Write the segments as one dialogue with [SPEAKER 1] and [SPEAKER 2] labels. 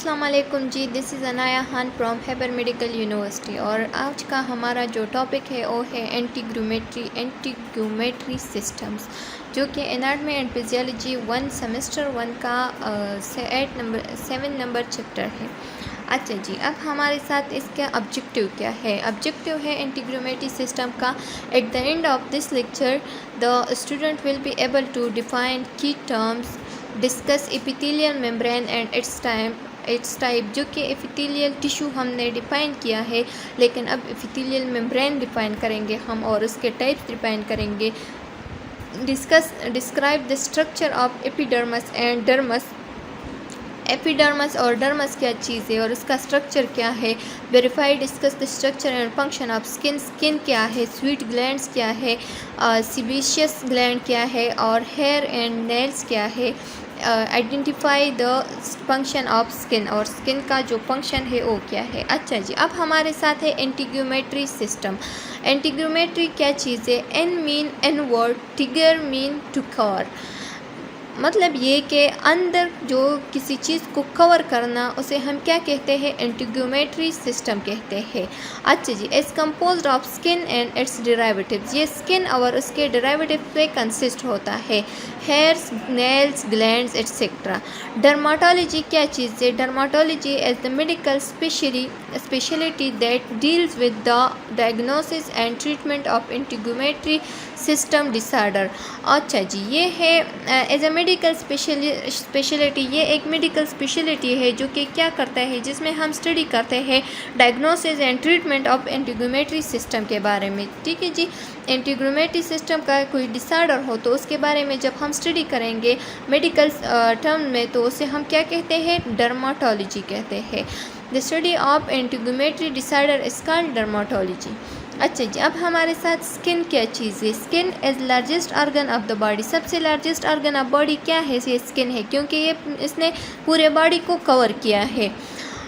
[SPEAKER 1] अस्सलाम वालेकुम जी, this is Anaya Khan from Khyber medical university. और आज का हमारा जो टॉपिक है वो है एंटीग्यूमेट्री सिस्टम्स, जो कि एनाटॉमी एंड फिजियोलॉजी 1 सेमेस्टर 1 का 7 नंबर चैप्टर है। अच्छा जी, अब हमारे साथ इसका ऑब्जेक्टिव क्या है। ऑब्जेक्टिव है एंटीग्यूमेट्री सिस्टम का। At the end of this lecture the student will be able to define key terms, discuss epithelial membrane and its type, जो कि एपिथेलियल टिश्यू हमने डिफ़ाइन किया है, लेकिन अब एपिथेलियल मेम्ब्रेन डिफ़ाइन करेंगे हम और उसके टाइप्स डिफ़ाइन करेंगे। Describe the structure of epidermis and dermis. Epidermis और डर्मस क्या चीज़ है और उसका स्ट्रक्चर क्या है। Verify discuss the structure and function of skin. Skin क्या है, स्वीट ग्लैंड्स क्या है, सीबेशियस ग्लैंड क्या है और हेयर एंड नेल्स क्या है। Identify the function of skin, और स्किन का जो फंक्शन है वो क्या है। अच्छा जी, अब हमारे साथ है एंटीग्यूमेट्री सिस्टम। एंटीग्यूमेट्री क्या चीज़ है। एन मीन इनवर्ड, टिगर मीन टू कवर, मतलब ये कि अंदर जो किसी चीज़ को कवर करना, उसे हम क्या कहते हैं, एंटीग्यूमेट्री सिस्टम कहते हैं। अच्छा जी, is composed of skin and its derivatives. ये स्किन और उसके डेरिवेटिव पे कंसिस्ट होता है, hairs, nails, glands etcetera. Dermatology क्या चीज़ है। Dermatology is the medical speciality that deals with the diagnosis and treatment of integumentary system disorder. अच्छा जी, ये है एज ए मेडिकल स्पेशलिटी, ये एक मेडिकल स्पेशलिटी है जो कि क्या करता है, जिसमें हम स्टडी करते हैं diagnosis and treatment of integumentary system के बारे में। ठीक है जी, एंटीग्यूमेट्री सिस्टम का कोई डिसऑर्डर हो तो उसके बारे में जब हम स्टडी करेंगे मेडिकल टर्म में, तो उसे हम क्या कहते हैं, डर्माटोलॉजी कहते हैं। The study of integumentary disorder is called dermatology. अच्छा जी, अब हमारे साथ स्किन क्या चीज़ है। Skin is largest organ of the body. सबसे लार्जेस्ट ऑर्गन ऑफ बॉडी क्या है, ये स्किन है, क्योंकि ये इसने पूरे बॉडी को कवर किया है।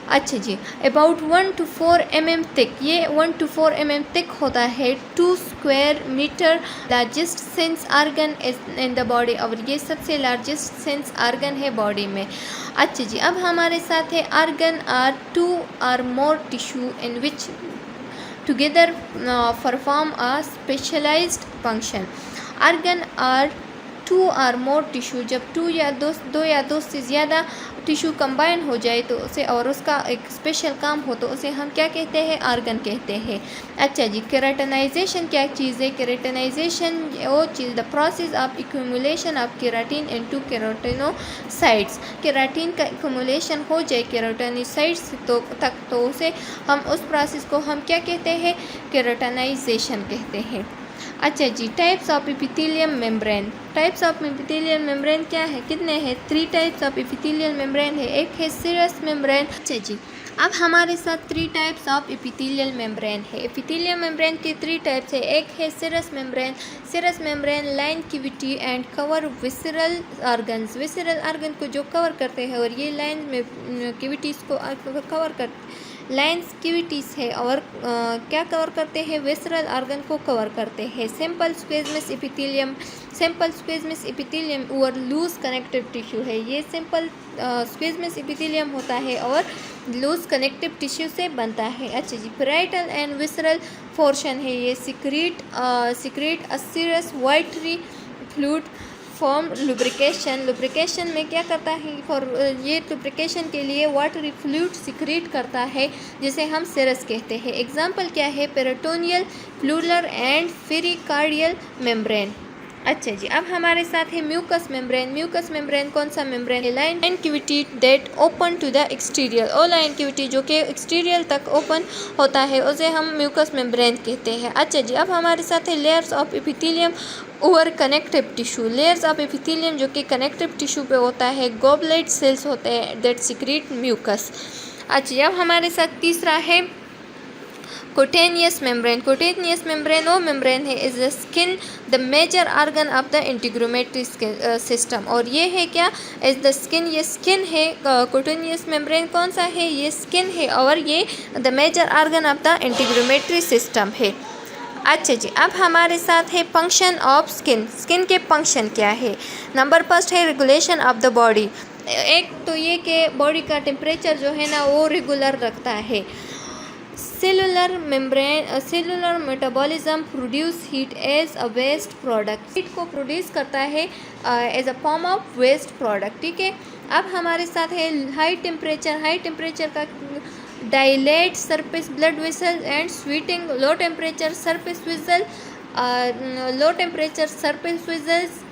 [SPEAKER 1] अच्छा जी, अबाउट 1 to 4 mm थिक, ये 1 to 4 mm थिक होता है, 2 square metre. Largest sense organ is in the body, और ये सबसे लार्जेस्ट सेंस ऑर्गन है बॉडी में। अच्छा जी, अब हमारे साथ है organ are 2 or more tissue in which together perform a specialized function. Organ are 2 or more tissue, जब 2 या 2 से ज़्यादा टिश्यू कंबाइन हो जाए तो उसे, और उसका एक स्पेशल काम हो तो उसे हम क्या कहते हैं, ऑर्गन कहते हैं। अच्छा जी, केराटिनाइजेशन क्या चीज़ है। केराटिनाइजेशन वो चीज़, the process of accumulation of keratin into keratinocytes. Keratin का एक्यूमुलेशन हो जाए केराटिनोसाइट्स तो उसे हम, उस प्रोसेस को हम क्या कहते हैं, केराटिनाइजेशन कहते हैं। अच्छा जी, types of epithelium membrane. Types of epithelial membrane क्या है, कितने हैं, 3 टाइप्स ऑफ एपिथेलियल मेम्ब्रेन है। एक है सीरस मेम्ब्रेन। अच्छा जी, अब हमारे साथ 3 टाइप्स ऑफ एपिथेलियल मेम्ब्रेन है। एपिथेलियल मेम्ब्रेन के 3 टाइप्स है। एक है serous membrane. Serous membrane line cavity and cover visceral organs. Visceral organ को जो कवर करते हैं, और ये लाइन में कैविटीज़ को कवर करते, लाइन्स कैविटीज़ है और क्या कवर करते हैं, विसरल ऑर्गन को कवर करते हैं। Simple squamous epithelium. Simple squamous epithelium और लूज कनेक्टिव टिश्यू है। ये सिंपल स्क्वेमस एपिथेलियम होता है और लूज कनेक्टिव टिश्यू से बनता है। अच्छा जी, पैराइटल एंड विसरल पोर्शन है, ये secrete serous watery fluid form lubrication. Lubrication में क्या करता है, ये लुब्रिकेशन के लिए वाटरी फ्लूइड सिक्रेट करता है, जिसे हम सीरस कहते हैं। एग्जाम्पल क्या है, peritoneal, pleural and pericardial membrane. अच्छा जी, अब हमारे साथ है म्यूकस मेम्ब्रेन। म्यूकस मेम्ब्रेन कौन सा मेम्ब्रेन है, line cavity that open to the exterior. ओ लाइन कैविटी जो कि एक्सटीरियर तक ओपन होता है, उसे हम म्यूकस मेम्ब्रेन कहते हैं। अच्छा जी, अब हमारे साथ है layers of epithelium over connective tissue. Layers of epithelium जो कि कनेक्टिव टिश्यू पे होता है, गोबलेट सेल्स होते हैं दैट सिक्रेट म्यूकस। अच्छा, अब हमारे साथ तीसरा है कोटेनियस मेम्ब्रेन। कोटेनियस मेम्ब्रेन वो मेम्ब्रेन है, is the skin the major organ of the integumentary system. और ये है क्या, इज द स्किन, ये स्किन है। कोटेनियस मेम्ब्रेन कौन सा है, ये स्किन है और ये the major organ of the integumentary system है। अच्छा जी, अब हमारे साथ है फंक्शन ऑफ स्किन। स्किन के फंक्शन क्या है। नंबर फर्स्ट है रेगुलेशन ऑफ द बॉडी। एक तो ये कि बॉडी का टेम्परेचर जो है ना वो रेगुलर रखता है। Cellular metabolism produce heat as a waste product, heat को प्रोड्यूस करता है as a form of waste product. ठीक है, अब हमारे साथ है हाई टेम्परेचर का dilate surface blood vessel and sweating, low temperature surface vessels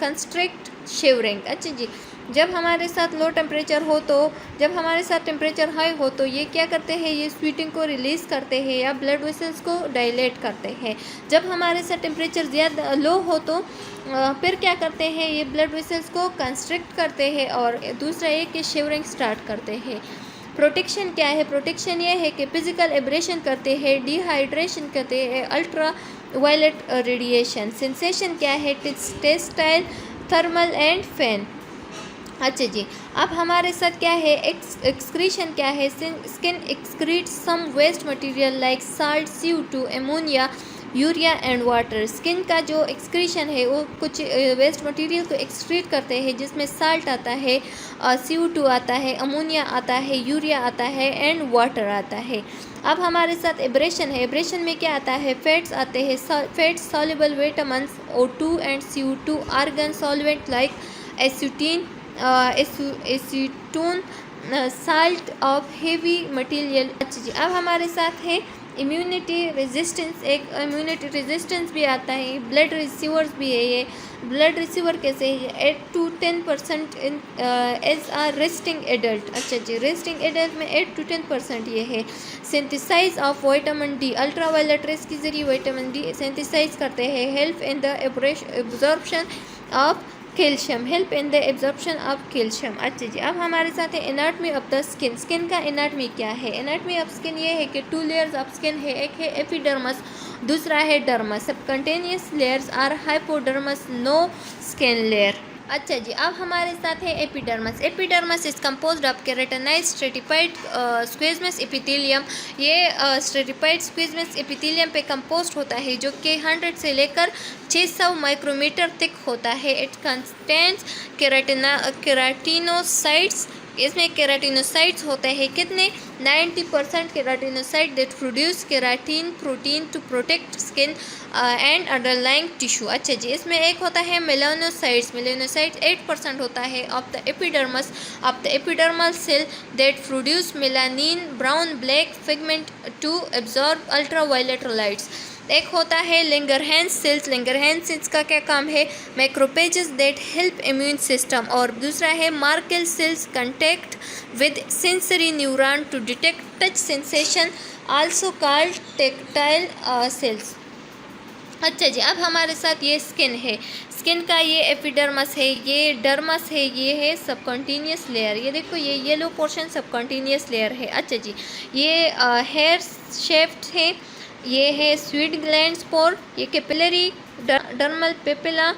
[SPEAKER 1] constrict shivering. अच्छा जी, जब हमारे साथ लो टेम्परेचर हो तो, जब हमारे साथ टेम्परेचर हाई हो तो ये क्या करते हैं, ये स्वीटिंग को रिलीज़ करते हैं या ब्लड वेसल्स को डायलेट करते हैं। जब हमारे साथ टेम्परेचर ज़्यादा लो हो तो फिर क्या करते हैं, ये ब्लड वेसल्स को कंस्ट्रिक्ट करते हैं और दूसरा ये कि शिवरिंग स्टार्ट करते हैं। प्रोटेक्शन क्या है, प्रोटेक्शन ये है कि फिजिकल एब्रेशन करते हैं, डिहाइड्रेशन करते हैं, अल्ट्रा वायलेट रेडिएशन। सेंसेशन क्या है, टेक्सटाइल, थर्मल एंड फैन। अच्छा जी, अब हमारे साथ क्या है, एक्सक्रीशन क्या है, skin excrete some waste material like salt, CO2, ammonia, urea and water. Skin का जो एक्सक्रीशन है वो कुछ वेस्ट मटेरियल को एक्सक्रीट करते हैं जिसमें साल्ट आता है, CO2 आता है, अमोनिया आता है, यूरिया आता है एंड वाटर आता है। अब हमारे साथ एब्रेशन है, एब्रेशन में क्या आता है, फैट्स आते हैं, fats soluble vitamins O2 and CO2, organ solvent like acetone, salt of heavy material. अच्छा जी, अब हमारे साथ है इम्यूनिटी रेजिस्टेंस, एक इम्यूनिटी रेजिस्टेंस भी आता है, ब्लड रिसीवर्स भी है। ये ब्लड रिसीवर कैसे है, 8 to 10% in age a resting adult. अच्छा जी, रेस्टिंग एडल्ट में 8 to 10% ये है। Synthesise of vitamin D, ultra violet rays के जरिए विटामिन डी सिंथेसाइज करते हैं। Help in the absorption of calcium, help in the absorption of calcium. अच्छा जी, अब हमारे साथ है anatomy of the skin. Skin का एनाटमी क्या है, एनाटमी ऑफ स्किन ये है कि 2 लेयर्स ऑफ स्किन है, एक है एपिडर्मस, दूसरा है dermis. Subcutaneous layers are hypodermis, no skin layer. अच्छा जी, अब हमारे साथ है epidermis. Epidermis is composed of keratinized stratified squamous epithelium. ये स्ट्रेटिफाइड स्क्विज़मस एपिथेलियम पे कंपोस्ट होता है जो कि 100 से लेकर 600 माइक्रोमीटर थिक होता है। इट कंटेन्स केराटिनोसाइट्स, इसमें केराटिनोसाइट्स होते हैं कितने, 90% keratinocyte that produce keratin protein to protect skin and underlying tissue. अच्छा जी, इसमें एक होता है मेलानोसाइट्स, 8% होता है of the epidermis of the epidermal cell that produce melanin brown black pigment to absorb ultraviolet lights. एक होता है लेंगरहैंस सेल्स, लेंगरहैंस सेल्स का क्या काम है, macrophages that help immune system. और दूसरा है Merkel cells, contact with sensory neuron to detect touch sensation, also called tactile cells. अच्छा जी, अब हमारे साथ ये स्किन है, स्किन का ये एपिडर्मस है, ये डर्मस है, ये है सबकॉन्टिन्यूस लेयर। ये देखो ये येलो पोर्शन सबकॉन्टिन्यूस लेयर है। अच्छा जी, ये हेयर शेफ्ट है, ये है स्वीट ग्लैंड स्पोर, ये capillary dermal papilla,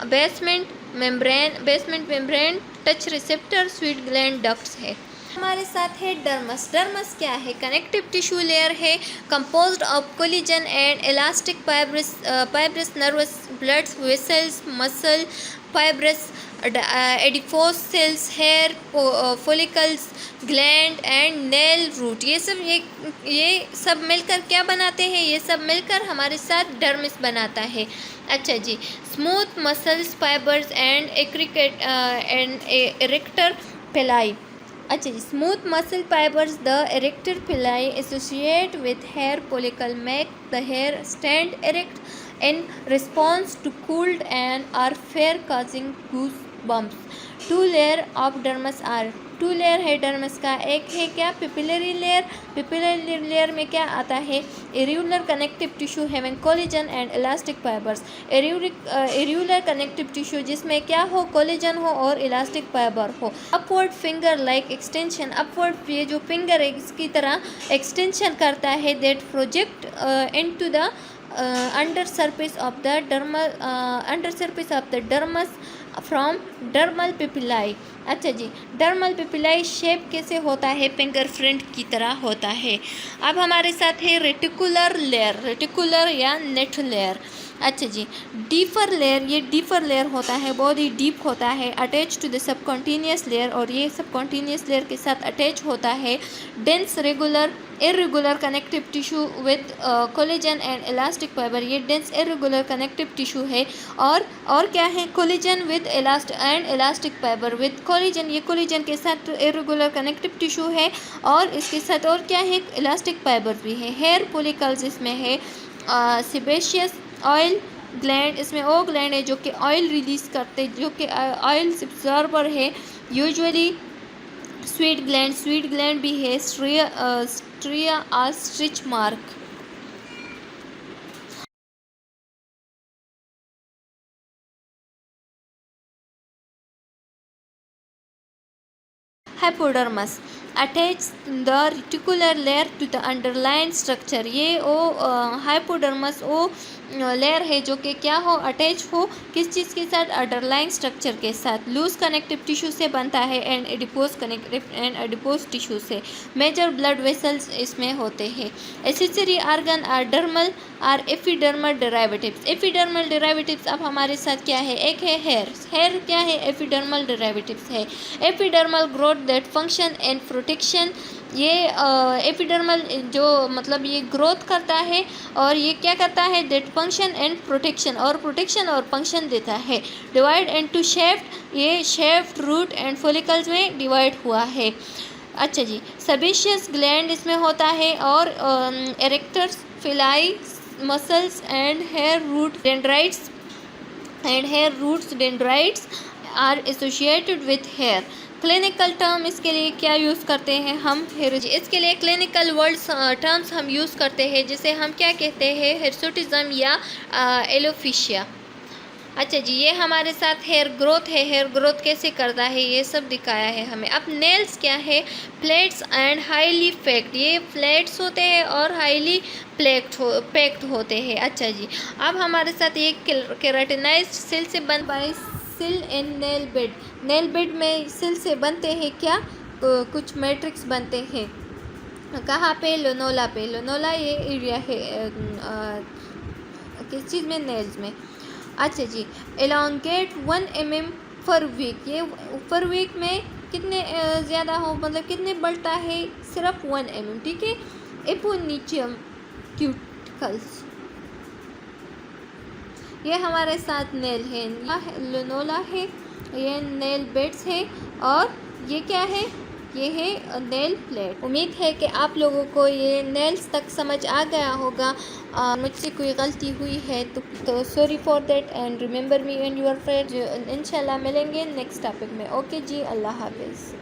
[SPEAKER 1] basement membrane touch receptor, sweat gland ducts है। हमारे साथ है डर्मस। डर्मस क्या है, कनेक्टिव टिश्यू लेयर है, composed of collagen and elastic fibres nerves blood vessels, muscle fibres adipose cells, hair follicles, gland and nail root. ये सब मिलकर क्या बनाते हैं, ये सब मिलकर हमारे साथ डर्मिस बनाता है। अच्छा जी, smooth muscles fibres and erector pili. अच्छा जी, smooth muscle fibres the erector pili associate with hair follicle make the hair stand erect in response to cold and or fear causing goose bumps. 2 layer of dermis are, 2 layer है dermis का। एक है क्या, पिपिलरी layer. पिपिलरी layer में क्या आता है, irregular connective tissue having collagen and elastic fibres. Irregular connective tissue जिसमें क्या हो, कोलेजन हो और इलास्टिक फाइबर हो। Upward finger like extension, upward ये जो फिंगर है इसकी तरह एक्सटेंशन करता है, that project into the under surface of the dermis from dermal papillae. अच्छा जी, डर्मल पिपिलाई शेप कैसे होता है, फिंगर फ्रंट की तरह होता है। अब हमारे साथ है रेटिकुलर लेयर, रेटिकुलर या नेट लेयर। अच्छा जी, डीफर लेयर, ये डीफर लेयर होता है, बहुत ही डीप होता है, अटैच टू द सबकॉन्टीनियस लेयर, और ये सबकॉन्टीनियस लेयर के साथ अटैच होता है। Dense regular irregular connective tissue with collagen and elastic fibre, ये डेंस इरेगुलर कनेक्टिव टिश्यू है। और क्या है, collagen with elastic fibre with collagen, ये कोलेजन के साथ इरेगुलर कनेक्टिव टिश्यू है, और इसके साथ और क्या है, इलास्टिक फाइबर भी है। हेयर फॉलिकल्स इसमें है। सेबेशियस ऑयल ग्लैंड, इसमें वो ग्लैंड है जो कि ऑयल रिलीज करते, जो कि ऑयल एब्जॉर्बर है। यूजुअली स्वीट ग्लैंड भी है। स्ट्रिया और stretch mark. Hypodermis attach the reticular layer to the underlying structure, ये वो हाइपोडर्मस वो लेयर है जो कि क्या हो, अटैच हो किस चीज़ के साथ, अंडरलाइन स्ट्रक्चर के साथ। लूज कनेक्टिव टिश्यू से बनता है एंड एडिपोज टिश्यू से। मेजर ब्लड वेसल्स इसमें होते हैं। Accessory organ are dermal or epidermal derivatives. Epidermal derivatives अब हमारे साथ क्या है, एक है हेयर क्या है, एपिडर्मल डेराइवेटिव्स है। Epidermal growth that function and protection, ये एपिडर्मल जो मतलब ये ग्रोथ करता है और ये क्या करता है, दैट फंक्शन एंड प्रोटेक्शन, और प्रोटेक्शन और फंक्शन देता है। डिवाइड इनटू शेफ्ट, ये शेफ्ट रूट एंड फॉलिकल्स में डिवाइड हुआ है। अच्छा जी, सेबेशियस ग्लैंड इसमें होता है, और erectors pili muscles and hair roots dendrites are associated with hair. Clinical term इसके लिए क्या यूज़ करते हैं हम, इसके लिए क्लिनिकल वर्ड टर्म्स हम यूज़ करते हैं, जिसे हम क्या कहते हैं, हिर्सुटिज्म या एलोफिशिया। अच्छा जी, ये हमारे साथ हेयर ग्रोथ है, हेयर ग्रोथ कैसे करता है ये सब दिखाया है हमें। अब नेल्स क्या है, प्लेट्स एंड हाईली पैक्ड, ये फ्लैट्स होते हैं और हाईली पैक्ड होते हैं। अच्छा जी, अब हमारे साथ ये केराटिनाइज्ड सेल से बन बाय सिल and nail bed, nail bed में सिल से बनते हैं क्या, कुछ मैट्रिक्स बनते हैं। कहाँ पे, लोनोला पे, लोनोला ये एरिया है किस चीज़ में, नेल्स में। अच्छा जी, एलोंगेट 1 mm पर वीक, ये पर वीक में कितने ज़्यादा हो, मतलब कितने बढ़ता है, सिर्फ 1 mm, ठीक है। एपोनिचियम क्यूटिकल्स, ये हमारे साथ नेल है, लोनोला है, ये नेल बेड्स है, और ये क्या है, ये है नेल प्लेट। उम्मीद है कि आप लोगों को ये नेल्स तक समझ आ गया होगा। मुझसे कोई गलती हुई है तो sorry for that, and remember me and your friends. इंशाल्लाह मिलेंगे नेक्स्ट टॉपिक में। ओके जी, अल्लाह हाफिज़।